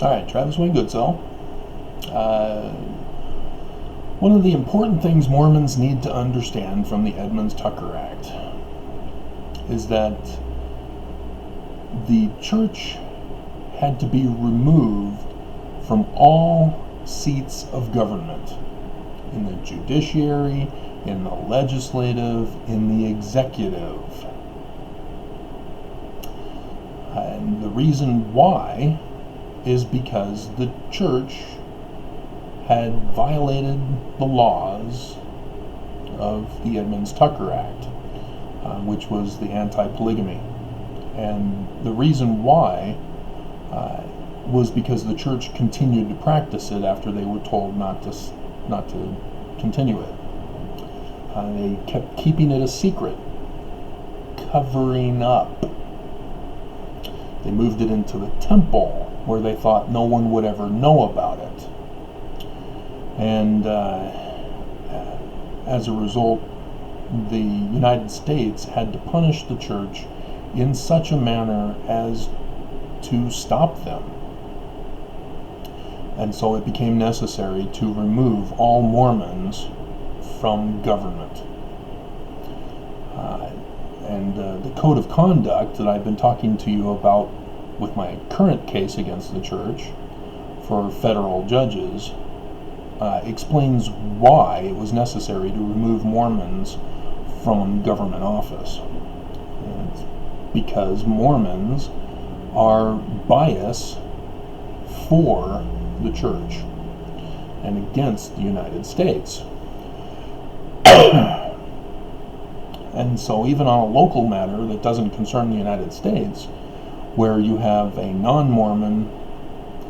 Alright, Travis Wayne Goodsell. One of the important things Mormons need to understand from the Edmunds-Tucker Act is that the church had to be removed from all seats of government, in the judiciary, in the legislative, in the executive. And the reason why is because the church had violated the laws of the Edmunds-Tucker Act, which was the anti-polygamy. And the reason why was because the church continued to practice it after they were told not to continue it. They kept keeping it a secret, covering up. They moved it into the temple, where they thought no one would ever know about it. And as a result, the United States had to punish the church in such a manner as to stop them. And so it became necessary to remove all Mormons from government. And the code of conduct that I've been talking to you about with my current case against the church for federal judges explains why it was necessary to remove Mormons from government office. And it's because Mormons are biased for the church and against the United States. And so even on a local matter that doesn't concern the United States, where you have a non-Mormon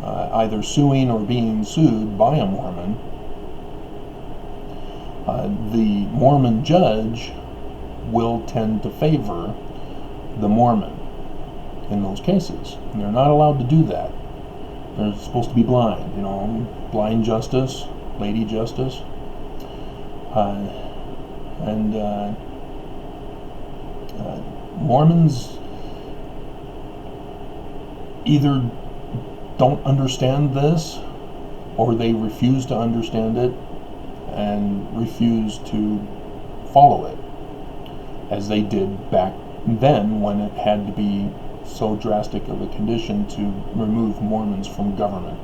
either suing or being sued by a Mormon, the Mormon judge will tend to favor the Mormon in those cases. And they're not allowed to do that. They're supposed to be blind, blind justice, lady justice. Mormons either don't understand this, or they refuse to understand it and refuse to follow it, as they did back then when it had to be so drastic of a condition to remove Mormons from government.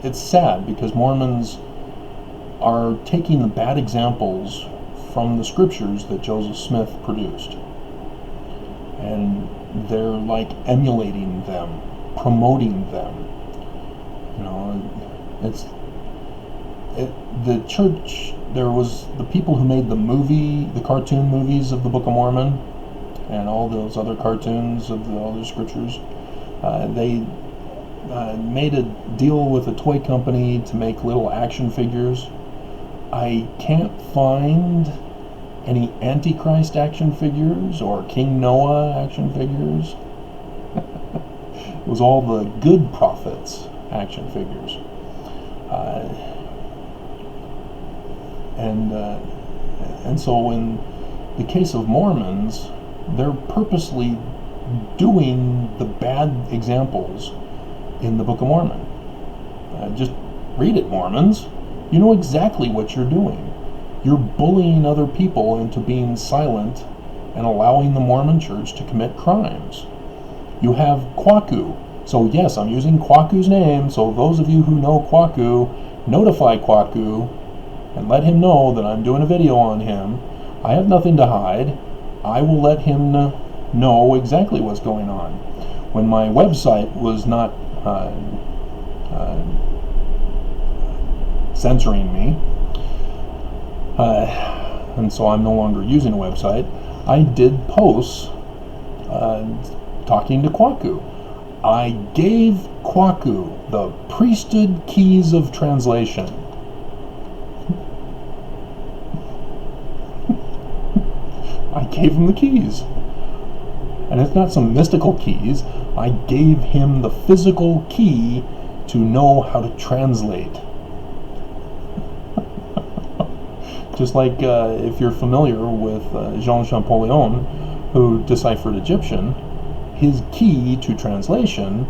It's sad because Mormons are taking the bad examples from the scriptures that Joseph Smith produced, and they're like emulating them, promoting them. The church, there was the people who made the cartoon movies of the Book of Mormon and all those other cartoons of the other scriptures. They made a deal with a toy company to make little action figures. I can't find any Antichrist action figures or King Noah action figures. It was all the good prophets action figures. And so in the case of Mormons, they're purposely doing the bad examples in the Book of Mormon. Just read it, Mormons. You know exactly what you're doing. You're bullying other people into being silent and allowing the Mormon church to commit crimes. You have Kwaku. So yes, I'm using Kwaku's name, so those of you who know Kwaku, notify Kwaku and let him know that I'm doing a video on him. I have nothing to hide. I will let him know exactly what's going on. When my website was not censoring me, and so I'm no longer using a website, I did posts talking to Kwaku. I gave Kwaku the priesthood keys of translation. I gave him the keys. And it's not some mystical keys. I gave him the physical key to know how to translate. Just like if you're familiar with Jean Champollion, who deciphered Egyptian, his key to translation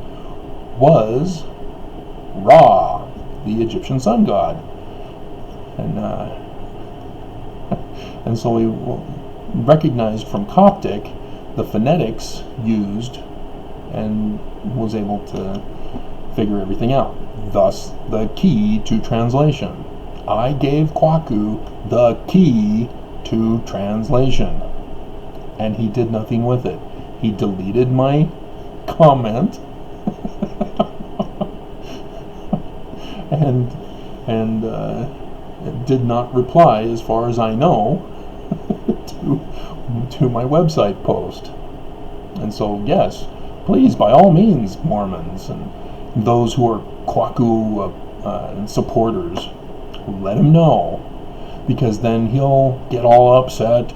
was Ra, the Egyptian sun god. And so he recognized from Coptic the phonetics used and was able to figure everything out. Thus, the key to translation. I gave Kwaku the key to translation, and he did nothing with it. He deleted my comment and did not reply, as far as I know, to my website post. And so, yes, please, by all means, Mormons and those who are Kwaku supporters, let him know, because then he'll get all upset.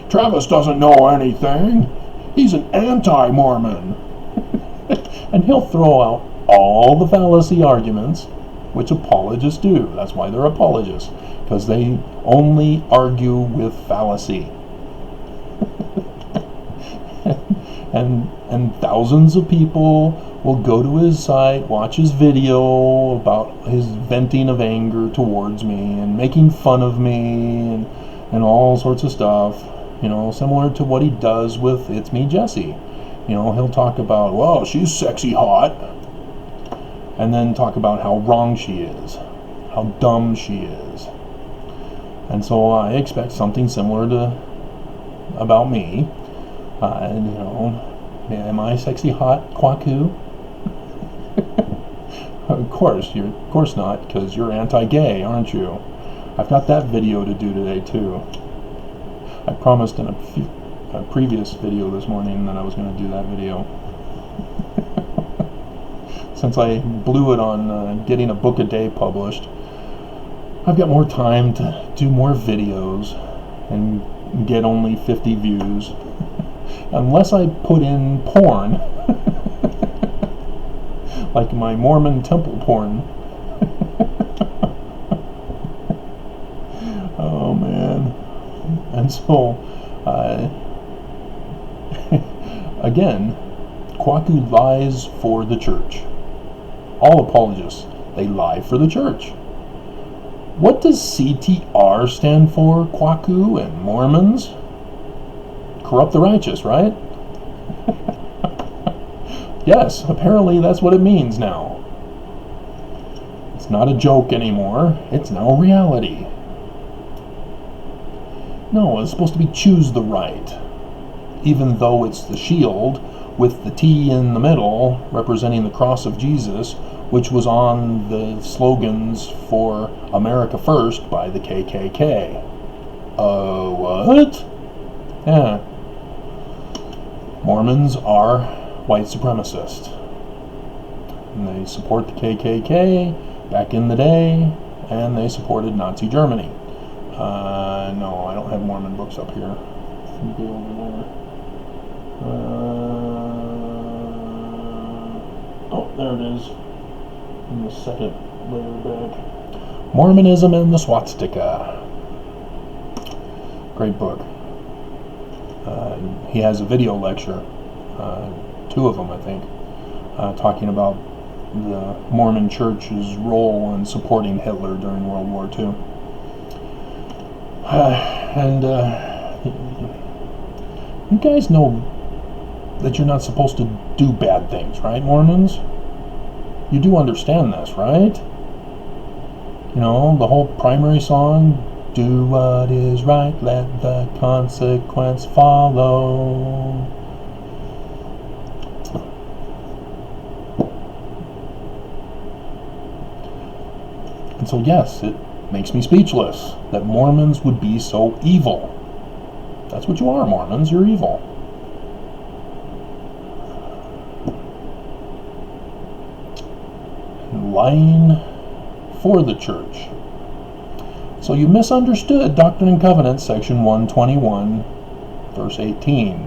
Travis doesn't know anything. He's an anti-Mormon. And he'll throw out all the fallacy arguments, which apologists do. That's why they're apologists, because they only argue with fallacy. and thousands of people will go to his site, watch his video about his venting of anger towards me and making fun of me and all sorts of stuff, similar to what he does with It's Me, Jesse. He'll talk about, well, she's sexy hot, and then talk about how wrong she is, how dumb she is. And so I expect something similar about me. Am I sexy hot, Kwaku? Of course not, because you're anti-gay, aren't you? I've got that video to do today too. I promised in a previous video this morning that I was going to do that video. Since I blew it on getting a book a day published, I've got more time to do more videos and get only 50 views. Unless I put in porn, like my Mormon temple porn. Oh man. And so, again, Kwaku lies for the church. All apologists, they lie for the church. What does CTR stand for, Kwaku and Mormons? Corrupt the righteous, right? Yes, apparently that's what it means now. It's not a joke anymore. It's now reality. No, it's supposed to be choose the right. Even though it's the shield with the T in the middle representing the cross of Jesus, which was on the slogans for America First by the KKK. What? Yeah. Mormons are white supremacists. And they support the KKK back in the day, and they supported Nazi Germany. No, I don't have Mormon books up here. Be over there. Oh, there it is. In the second layer back. Mormonism and the Swastika. Great book. He has a video lecture, 2 of them I think, talking about the Mormon Church's role in supporting Hitler during World War II. You guys know that you're not supposed to do bad things, right, Mormons? You do understand this, right? The whole primary song, do what is right, let the consequence follow. And so yes, it makes me speechless that Mormons would be so evil. That's what you are, Mormons, you're evil. And lying for the church. So you misunderstood Doctrine and Covenants, section 121, verse 18.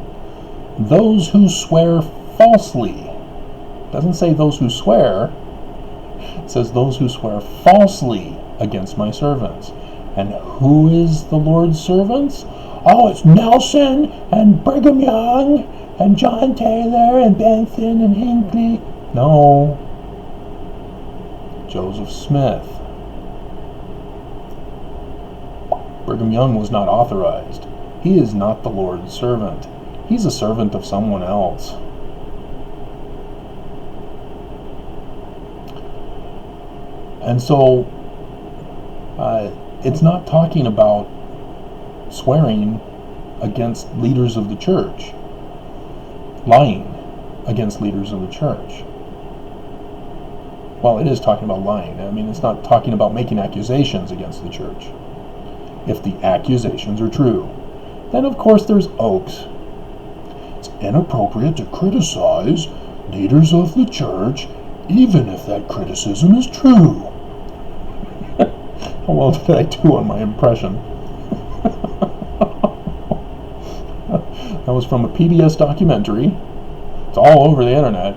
Those who swear falsely. It doesn't say those who swear. It says those who swear falsely against my servants. And who is the Lord's servants? Oh, it's Nelson and Brigham Young and John Taylor and Benson and Hinckley. No. Joseph Smith. Brigham Young was not authorized. He is not the Lord's servant. He's a servant of someone else. And so, it's not talking about swearing against leaders of the church, lying against leaders of the church. Well, it is talking about lying. I mean, it's not talking about making accusations against the church. If the accusations are true, then of course there's oaks. It's inappropriate to criticize leaders of the church, even if that criticism is true. How well did I do on my impression? That was from a PBS documentary. It's all over the internet.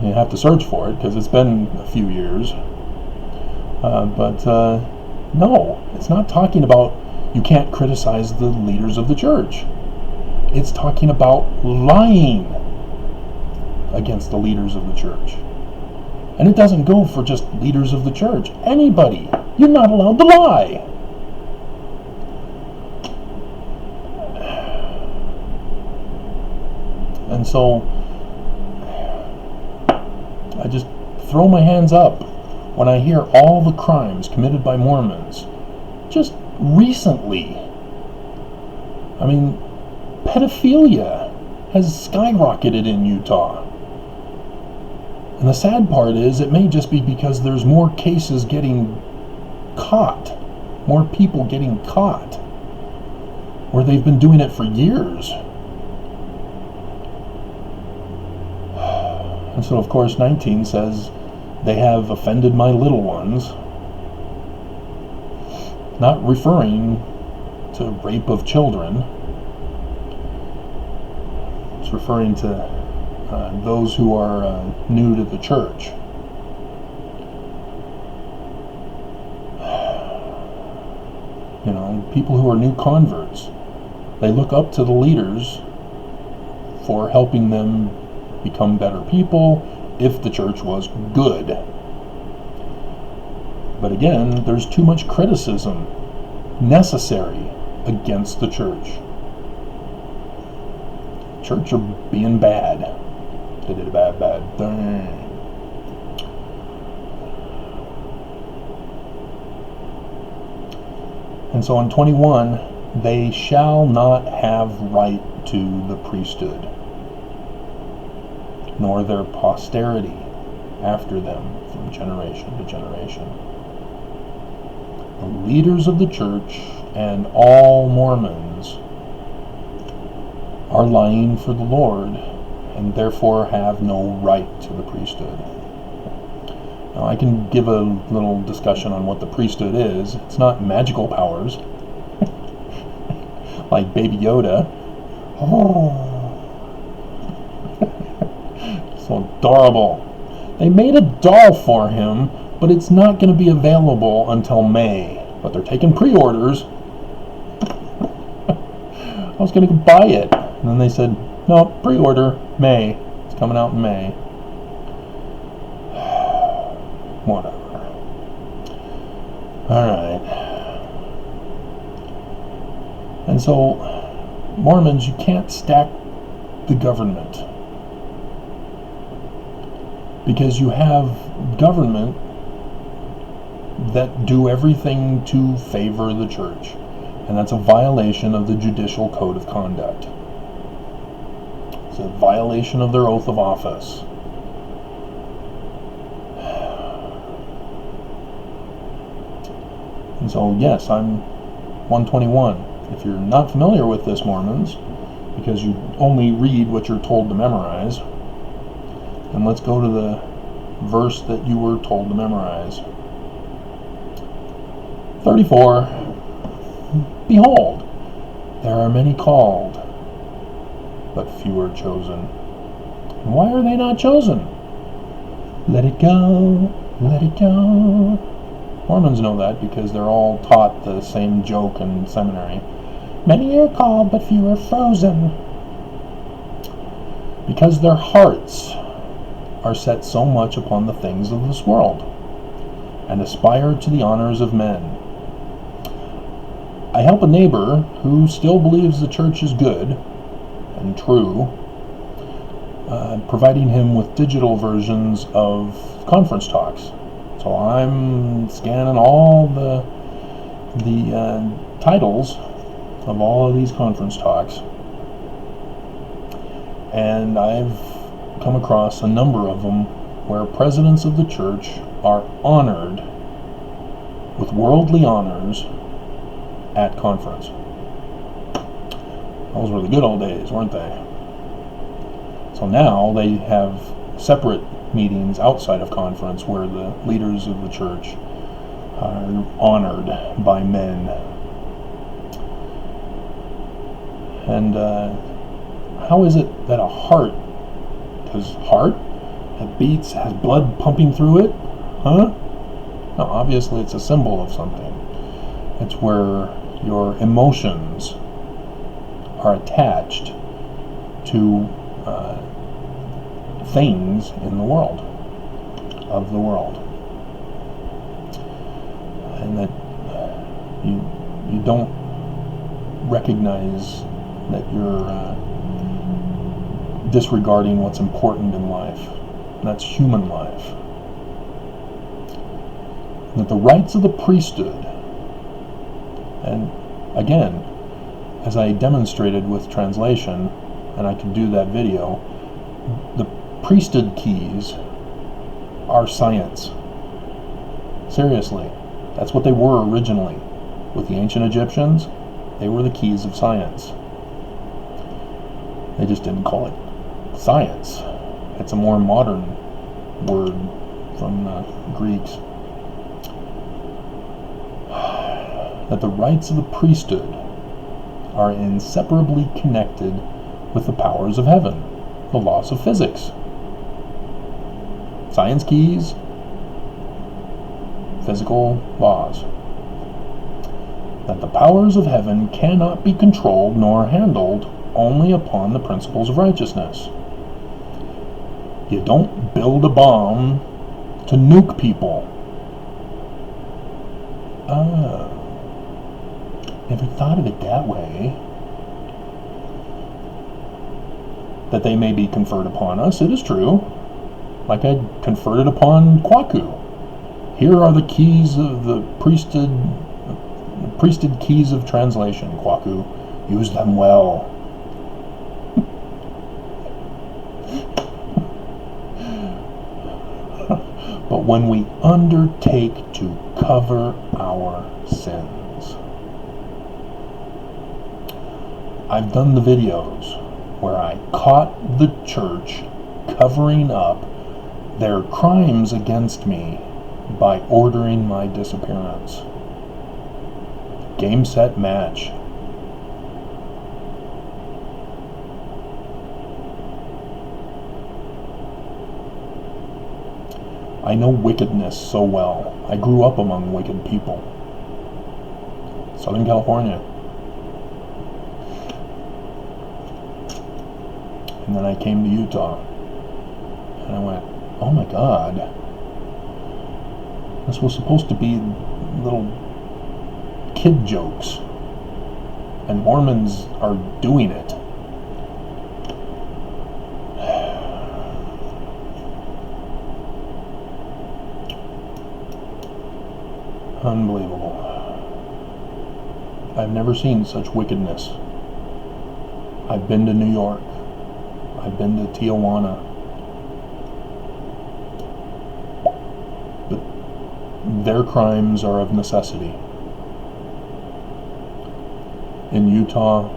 You have to search for it because it's been a few years. No, it's not talking about you can't criticize the leaders of the church. It's talking about lying against the leaders of the church. And it doesn't go for just leaders of the church. Anybody. You're not allowed to lie. And so I just throw my hands up when I hear all the crimes committed by Mormons just recently. I mean, pedophilia has skyrocketed in Utah. And the sad part is it may just be because there's more cases getting caught, more people getting caught, where they've been doing it for years. And so, of course, 19 says, they have offended my little ones, not referring to rape of children. It's referring to those who are new to the church. You know, people who are new converts. They look up to the leaders for helping them become better people if the church was good. But again, there's too much criticism necessary against the church. Church are being bad. They did a bad thing. And so in 21, they shall not have right to the priesthood, nor their posterity after them from generation to generation. The leaders of the church and all Mormons are lying for the Lord and therefore have no right to the priesthood. Now, I can give a little discussion on what the priesthood is. It's not magical powers like Baby Yoda. Oh. So adorable. They made a doll for him, but it's not going to be available until May. But they're taking pre-orders. I was going to buy it, and then they said, no, pre-order, May. It's coming out in May. Whatever. Alright. And so, Mormons, you can't stack the government, because you have government that do everything to favor the church, and that's a violation of the judicial code of conduct. It's a violation of their oath of office. And so, yes, I'm 121. If you're not familiar with this, Mormons, because you only read what you're told to memorize, then let's go to the verse that you were told to memorize. 34. Behold, there are many called, but few are chosen. And why are they not chosen? Let it go, let it go. Mormons know that because they're all taught the same joke in seminary. Many are called, but few are chosen. Because their hearts are set so much upon the things of this world, and aspire to the honors of men. I help a neighbor who still believes the church is good and true, providing him with digital versions of conference talks. So I'm scanning all the titles of all of these conference talks, and I've come across a number of them where presidents of the church are honored with worldly honors at conference. Those were the good old days, weren't they? So now they have separate meetings outside of conference where the leaders of the church are honored by men. And how is it that a heart, because heart, it beats, has blood pumping through it? Huh? No, obviously it's a symbol of something. It's where your emotions are attached to things in the world, of the world. And that you don't recognize that you're disregarding what's important in life. And that's human life. That the rights of the priesthood, and again, as I demonstrated with translation, and I can do that video, the priesthood keys are science. Seriously, that's what they were originally. With the ancient Egyptians, they were the keys of science. They just didn't call it science. It's a more modern word from the Greeks. That the rights of the priesthood are inseparably connected with the powers of heaven, the laws of physics. Science keys, physical laws. That the powers of heaven cannot be controlled nor handled only upon the principles of righteousness. You don't build a bomb to nuke people. Never thought of it that way. That they may be conferred upon us, it is true. Like I conferred it upon Kwaku. Here are the keys of the priesthood keys of translation, Kwaku. Use them well. But when we undertake to cover our sins, I've done the videos where I caught the church covering up their crimes against me by ordering my disappearance. Game, set, match. I know wickedness so well. I grew up among wicked people. Southern California. And then I came to Utah. And I went, oh my God. This was supposed to be little kid jokes. And Mormons are doing it. Unbelievable. I've never seen such wickedness. I've been to New York. I've been to Tijuana. But their crimes are of necessity. In Utah,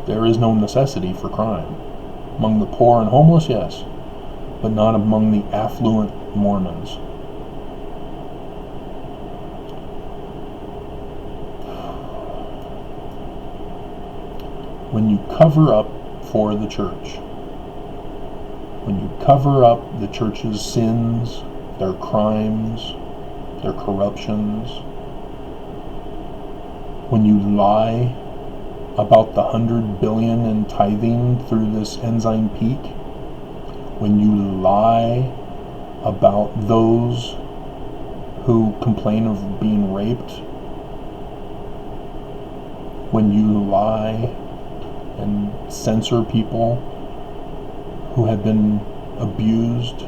there is no necessity for crime. Among the poor and homeless, yes, but not among the affluent Mormons. When you cover up for the church, when you cover up the church's sins, their crimes, their corruptions, when you lie about the 100 billion in tithing through this enzyme peak, when you lie about those who complain of being raped, when you lie and censor people who have been abused,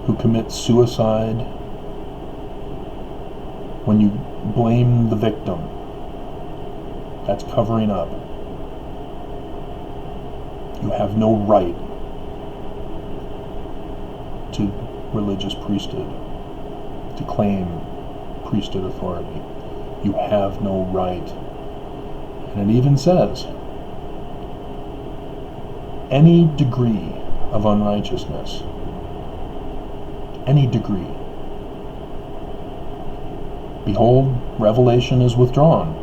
who commit suicide, when you blame the victim, that's covering up. You have no right to religious priesthood, to claim priesthood authority. You have no right. And it even says, any degree of unrighteousness, any degree. Behold, revelation is withdrawn.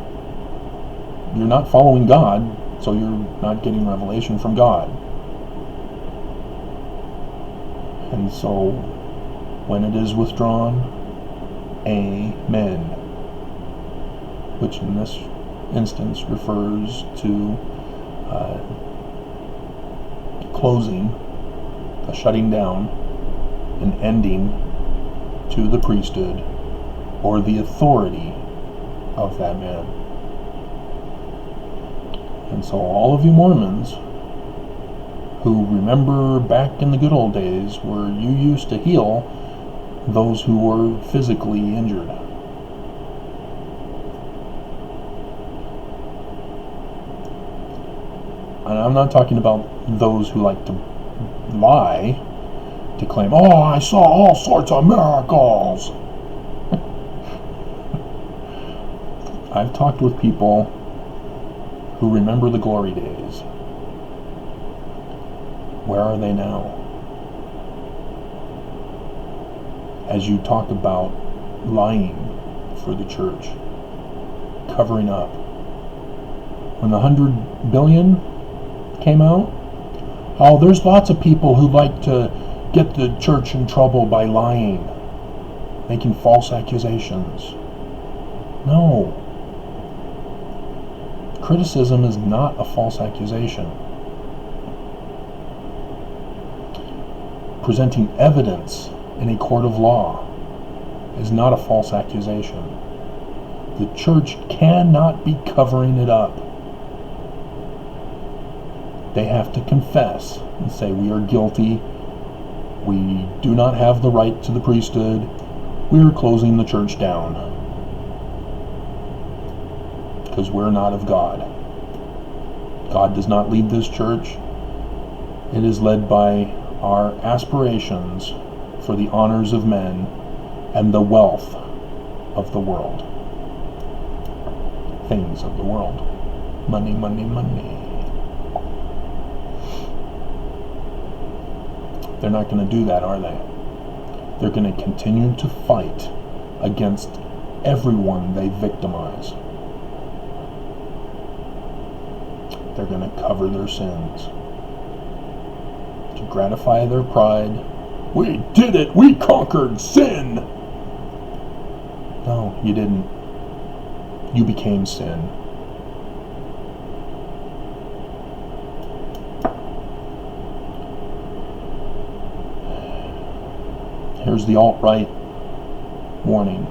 You're not following God, so you're not getting revelation from God. And so, when it is withdrawn, amen. Which in this instance refers to closing, a shutting down, an ending to the priesthood or the authority of that man. And so all of you Mormons who remember back in the good old days where you used to heal those who were physically injured, and I'm not talking about those who like to lie, to claim, oh, I saw all sorts of miracles. I've talked with people who remember the glory days. Where are they now? As you talk about lying for the church, covering up. When the 100 billion came out, oh, there's lots of people who like to get the church in trouble by lying, making false accusations. No. Criticism is not a false accusation. Presenting evidence in a court of law is not a false accusation. The church cannot be covering it up. They have to confess and say, we are guilty. We do not have the right to the priesthood. We are closing the church down because we're not of God. God does not lead this church. It is led by our aspirations for the honors of men and the wealth of the world. Things of the world. Money, money, money. They're not going to do that, are they? They're going to continue to fight against everyone they victimize. They're going to cover their sins to gratify their pride. We did it! We conquered sin! No, you didn't. You became sin. Here's the alt-right warning.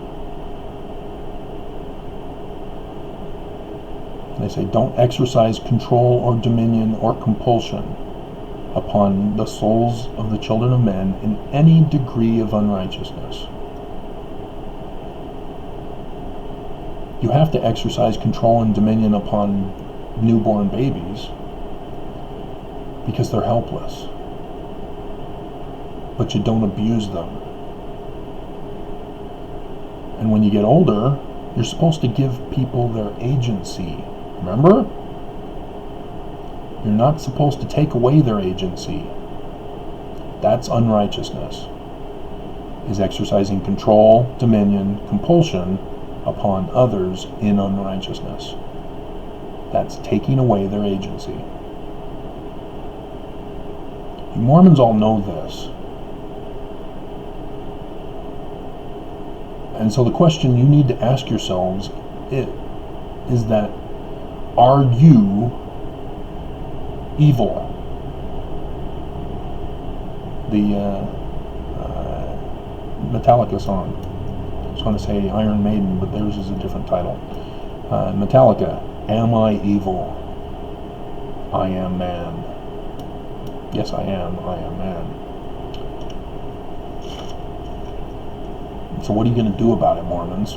They say, don't exercise control or dominion or compulsion upon the souls of the children of men in any degree of unrighteousness. You have to exercise control and dominion upon newborn babies because they're helpless. But you don't abuse them. And when you get older, you're supposed to give people their agency. Remember? You're not supposed to take away their agency. That's unrighteousness. Is exercising control, dominion, compulsion upon others in unrighteousness. That's taking away their agency. You Mormons all know this. And so the question you need to ask yourselves is that, are you evil? The Metallica song. I was going to say Iron Maiden, but theirs is a different title. Metallica, am I evil? I am man. Yes, I am man. So what are you going to do about it, Mormons?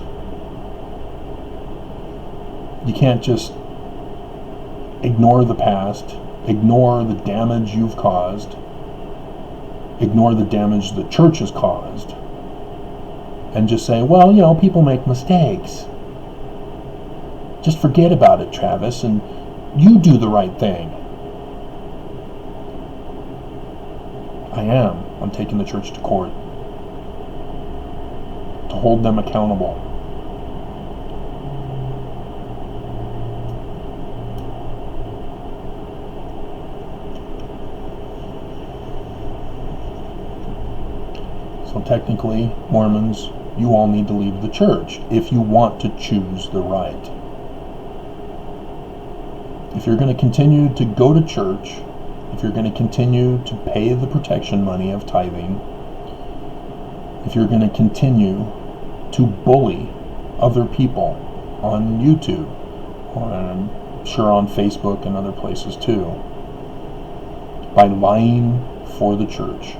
You can't just ignore the past, ignore the damage you've caused, ignore the damage the church has caused, and just say, well, people make mistakes. Just forget about it, Travis, and you do the right thing. I'm taking the church to court to hold them accountable. So technically, Mormons, you all need to leave the church if you want to choose the right. If you're going to continue to go to church, if you're going to continue to pay the protection money of tithing, if you're going to continue to bully other people on YouTube, or I'm sure on Facebook and other places too, by lying for the church,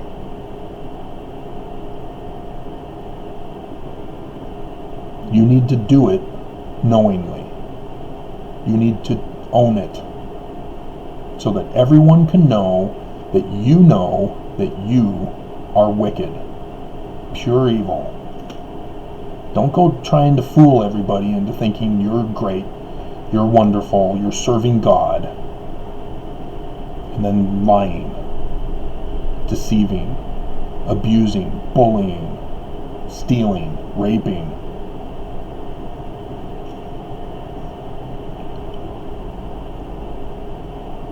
you need to do it knowingly. You need to own it, so that everyone can know that you are wicked, pure evil. Don't go trying to fool everybody into thinking you're great, you're wonderful, you're serving God, and then lying, deceiving, abusing, bullying, stealing, raping.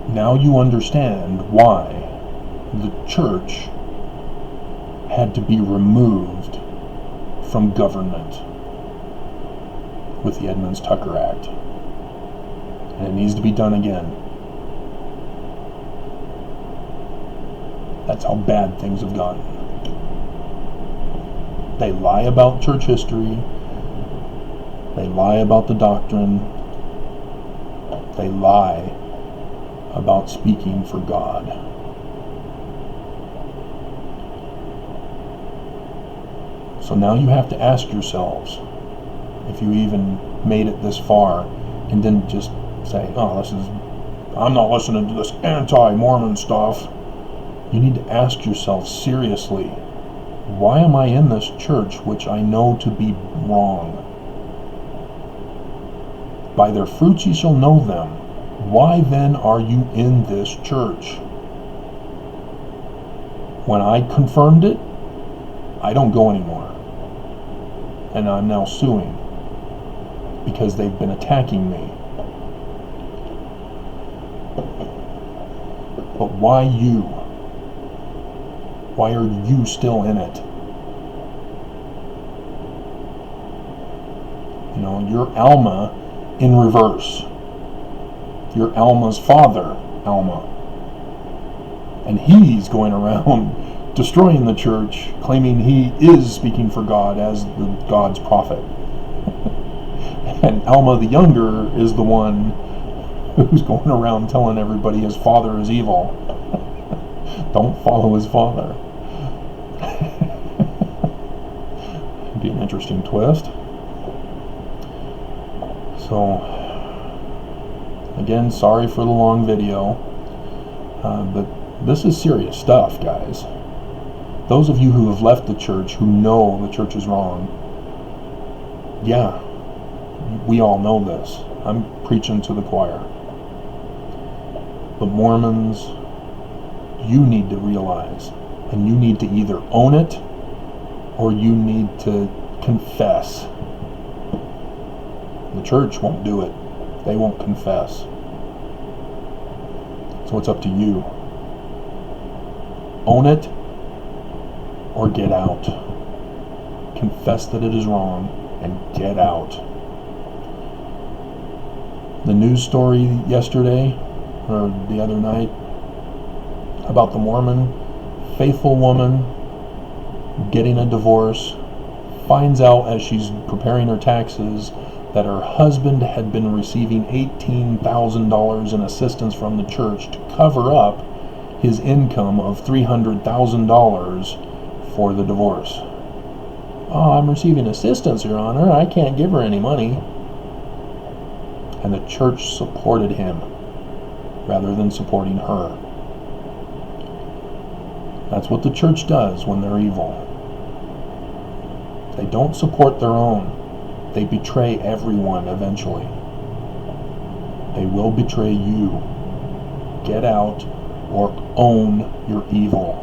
Now you understand why the church had to be removed from government with the Edmunds-Tucker Act. And it needs to be done again. That's how bad things have gotten. They lie about church history. They lie about the doctrine. They lie about speaking for God. So now you have to ask yourselves, if you even made it this far and didn't just say, I'm not listening to this anti-Mormon stuff. You need to ask yourself seriously, why am I in this church which I know to be wrong? By their fruits ye shall know them. Why then are you in this church? When I confirmed it, I don't go anymore. And I'm now suing because they've been attacking me. But why you? Why are you still in it? You're Alma in reverse. You're Alma's father, Alma. And he's going around destroying the church, claiming he is speaking for God as God's prophet. And Alma the younger is the one who's going around telling everybody his father is evil. Don't follow his father. It'd be an interesting twist. So, again, sorry for the long video, but this is serious stuff, guys. Those of you who have left the church, who know the church is wrong, yeah, we all know this. I'm preaching to the choir. But Mormons, you need to realize, and you need to either own it, or you need to confess. The church won't do it. They won't confess. So it's up to you. Own it or get out. confess that it is wrong, and get out. The news story yesterday, or the other night, about the Mormon faithful woman getting a divorce, finds out as she's preparing her taxes that her husband had been receiving $18,000 in assistance from the church to cover up his income of $300,000 for the divorce. Oh, I'm receiving assistance, Your Honor. I can't give her any money. And the church supported him rather than supporting her. That's what the church does when they're evil. They don't support their own. They betray everyone eventually. They will betray you. Get out or own your evil.